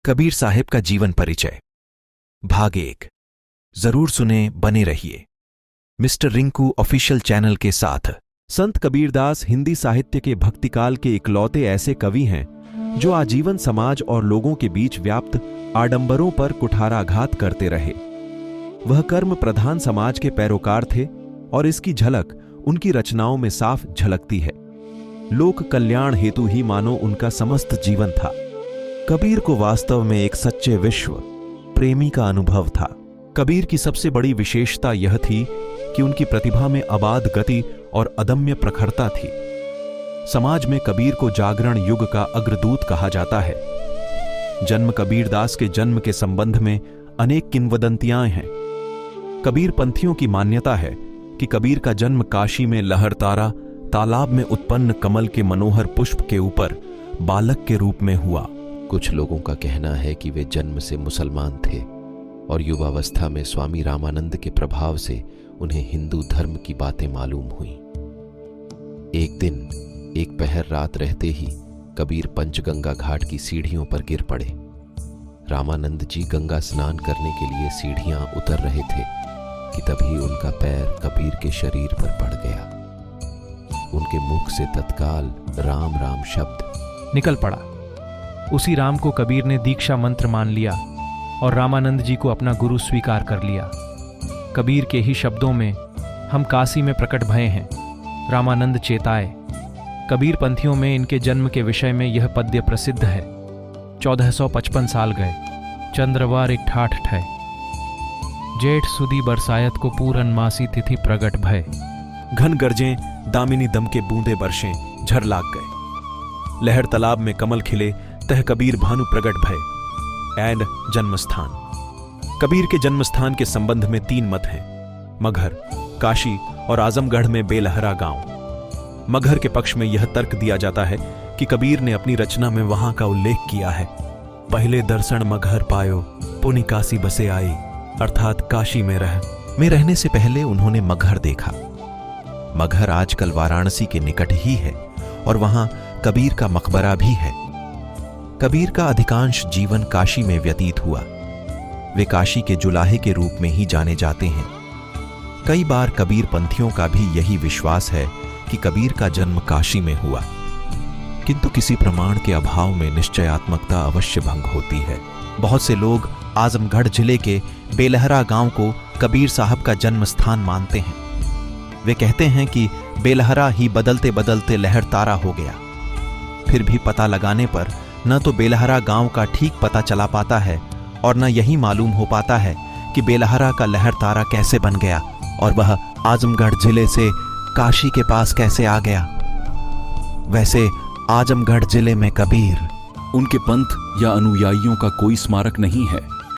कबीर साहिब का जीवन परिचय भाग 1। जरूर सुने, बने रहिए मिस्टर रिंकू ऑफिशियल चैनल के साथ। संत कबीरदास हिंदी साहित्य के भक्तिकाल के इकलौते ऐसे कवि हैं जो आजीवन समाज और लोगों के बीच व्याप्त आडंबरों पर कुठाराघात करते रहे। वह कर्म प्रधान समाज के पैरोकार थे और इसकी झलक उनकी रचनाओं में साफ झलकती है। लोक कल्याण हेतु ही मानो उनका समस्त जीवन था। कबीर को वास्तव में एक सच्चे विश्व प्रेमी का अनुभव था। कबीर की सबसे बड़ी विशेषता यह थी कि उनकी प्रतिभा में अबाध गति और अदम्य प्रखरता थी। समाज में कबीर को जागरण युग का अग्रदूत कहा जाता है। जन्म कबीरदास के जन्म के संबंध में अनेक किंवदंतियां हैं। कबीर पंथियों की मान्यता है कि कबीर का जन्म काशी में लहरतारा तालाब में उत्पन्न कमल के मनोहर पुष्प के ऊपर बालक के रूप में हुआ। कुछ लोगों का कहना है कि वे जन्म से मुसलमान थे और युवावस्था में स्वामी रामानंद के प्रभाव से उन्हें हिंदू धर्म की बातें मालूम हुई। एक दिन एक पहर रात रहते ही कबीर पंचगंगा घाट की सीढ़ियों पर गिर पड़े। रामानंद जी गंगा स्नान करने के लिए सीढ़ियां उतर रहे थे कि तभी उनका पैर कबीर के शरीर पर पड़ गया। उनके मुख से तत्काल राम राम शब्द निकल पड़ा। उसी राम को कबीर ने दीक्षा मंत्र मान लिया और रामानंद जी को अपना गुरु स्वीकार कर लिया। कबीर के ही शब्दों में हम काशी में प्रकट भये हैं, रामानंद चेताए। कबीर पंथियों में इनके जन्म के विषय में यह पद्य प्रसिद्ध है। 1455 साल गए, चंद्रवार एक ठाठ ठय, जेठ सुदी बरसायत को पूरन मासी तिथि प्रगट भय। घन गरजें दामिनी दम के बूंदे बरसें झर लाग गए। लहर तालाब में कमल खिले तह कबीर भानु प्रगट भय। एंड जन्मस्थान। कबीर के जन्मस्थान के संबंध में 3 मत हैं, मगहर, काशी और आजमगढ़ में बेलहरा गांव। मगहर के पक्ष में यह तर्क दिया जाता है कि कबीर ने अपनी रचना में वहां का उल्लेख किया है। पहले दर्शन मगहर पायो, पुनि काशी बसे आई, अर्थात काशी में रहने से पहले उन्होंने मगहर देखा। मगहर आजकल वाराणसी के निकट ही है और वहां कबीर का मकबरा भी है। कबीर का अधिकांश जीवन काशी में व्यतीत हुआ। वे काशी के जुलाहे के रूप में ही जाने जाते हैं। कई बार कबीर पंथियों का भी यही विश्वास है कि कबीर का जन्म काशी में हुआ, किंतु किसी प्रमाण के अभाव में निश्चयात्मकता अवश्य भंग होती है। बहुत से लोग आजमगढ़ जिले के बेलहरा गांव को कबीर साहब का जन्म स्थान मानते हैं। वे कहते हैं कि बेलहरा ही बदलते बदलते लहर तारा हो गया। फिर भी पता लगाने पर न तो बेलहरा गांव का ठीक पता चला पाता है और न यही मालूम हो पाता है कि बेलहरा का लहर तारा कैसे बन गया और वह आजमगढ़ जिले से काशी के पास कैसे आ गया। वैसे आजमगढ़ जिले में कबीर, उनके पंथ या अनुयायियों का कोई स्मारक नहीं है।